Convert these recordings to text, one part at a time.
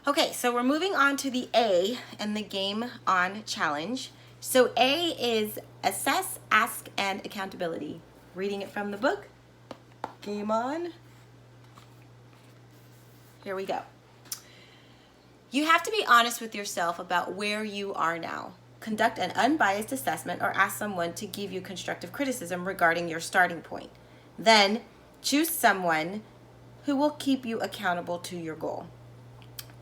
Okay, so we're moving on to the A in the G.A.M.E.O.N challenge. So A is assess, ask, and accountability. Reading it from the book, G.A.M.E.O.N. Here we go. You have to be honest with yourself about where you are now. Conduct an unbiased assessment or ask someone to give you constructive criticism regarding your starting point. Then choose someone who will keep you accountable to your goal.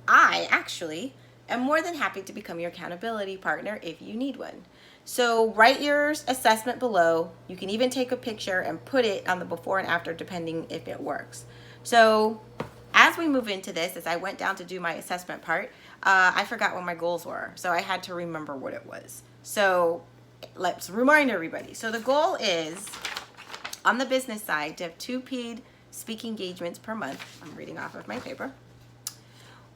I actually am more than happy to become your accountability partner if you need one. So write your assessment below. You can even take a picture and put it on the before and after depending if it works. So as we move into this, as I went down to do my assessment part, I forgot what my goals were. So I had to remember what it was. So let's remind everybody. So the goal is, on the business side, to have 2 paid speaking engagements per month. I'm reading off of my paper.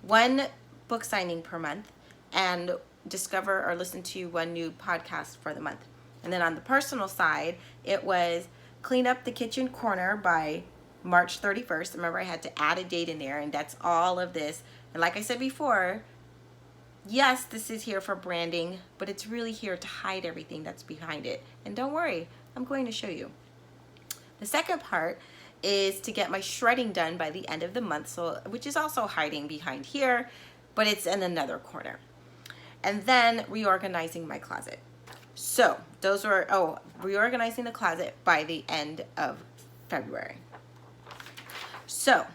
1 book signing per month, and discover or listen to 1 new podcast for the month. And then on the personal side, it was clean up the kitchen corner by March 31st. Remember, I had to add a date in there, and that's all of this. And like I said before, yes, this is here for branding, but it's really here to hide everything that's behind it. And don't worry, I'm going to show you. The second part is to get my shredding done by the end of the month, so which is also hiding behind here, but it's in another corner. And then reorganizing my closet. So those were, reorganizing the closet by the end of February. So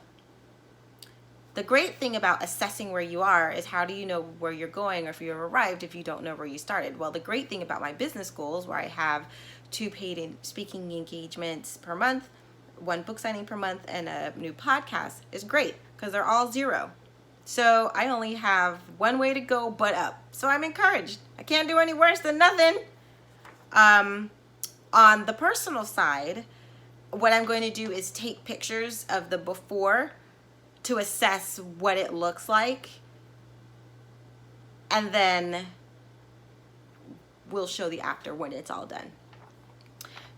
the great thing about assessing where you are is, how do you know where you're going, or if you've arrived if you don't know where you started? Well, the great thing about my business goals, where I have 2 paid speaking engagements per month, 1 book signing per month, and a new podcast, is great because they're all 0. So I only have 1 way to go but up. So I'm encouraged. I can't do any worse than nothing. On the personal side, what I'm going to do is take pictures of the before to assess what it looks like, and then we'll show the after when it's all done.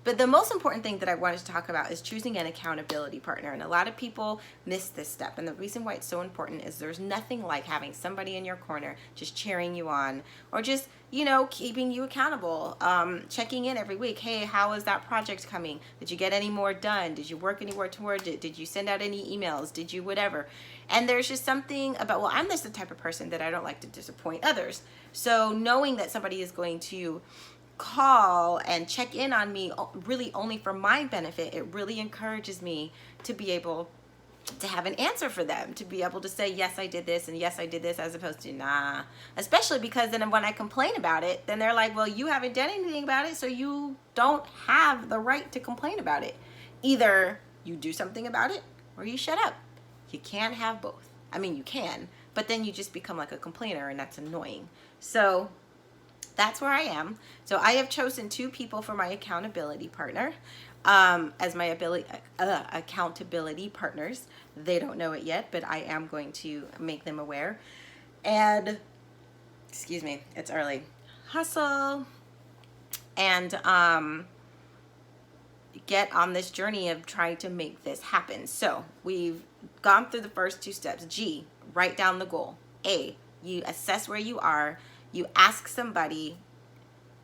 But the most important thing that I wanted to talk about is choosing an accountability partner. And a lot of people miss this step. And the reason why it's so important is there's nothing like having somebody in your corner just cheering you on, or just, keeping you accountable, checking in every week. Hey, how is that project coming? Did you get any more done? Did you work anywhere toward it? Did you send out any emails? Did you whatever? And there's just something about, well, I'm just the type of person that I don't like to disappoint others. So knowing that somebody is going to call and check in on me really only for my benefit, it really encourages me to be able to have an answer for them, to be able to say, yes, I did this, and yes, I did this, as opposed to nah. Especially because then when I complain about it, then they're like, well, you haven't done anything about it, so you don't have the right to complain about it. Either you do something about it or you shut up. You can't have both. I mean, you can, but then you just become like a complainer, and that's annoying. So that's where I am. So I have chosen 2 people for my accountability partner, as my accountability partners. They don't know it yet, but I am going to make them aware. And, excuse me, it's early. Hustle. And get on this journey of trying to make this happen. So we've gone through the first 2 steps. G, write down the goal. A, you assess where you are. You ask somebody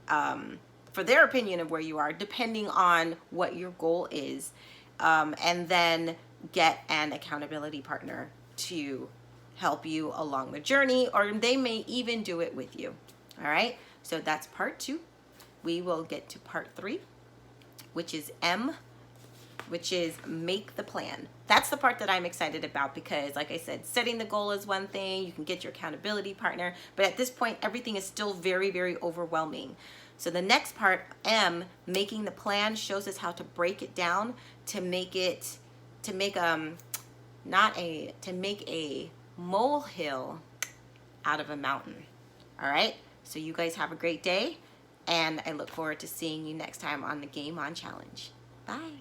for their opinion of where you are, depending on what your goal is, and then get an accountability partner to help you along the journey, or they may even do it with you. All right, so that's part 2. We will get to part 3, which is M, which is make the plan. That's the part that I'm excited about, because like I said, setting the goal is one thing. You can get your accountability partner, but at this point, everything is still very, very overwhelming. So the next part, M, making the plan, shows us how to break it down to make a molehill out of a mountain. All right, so you guys have a great day, and I look forward to seeing you next time on the G.A.M.E.O.N challenge. Bye.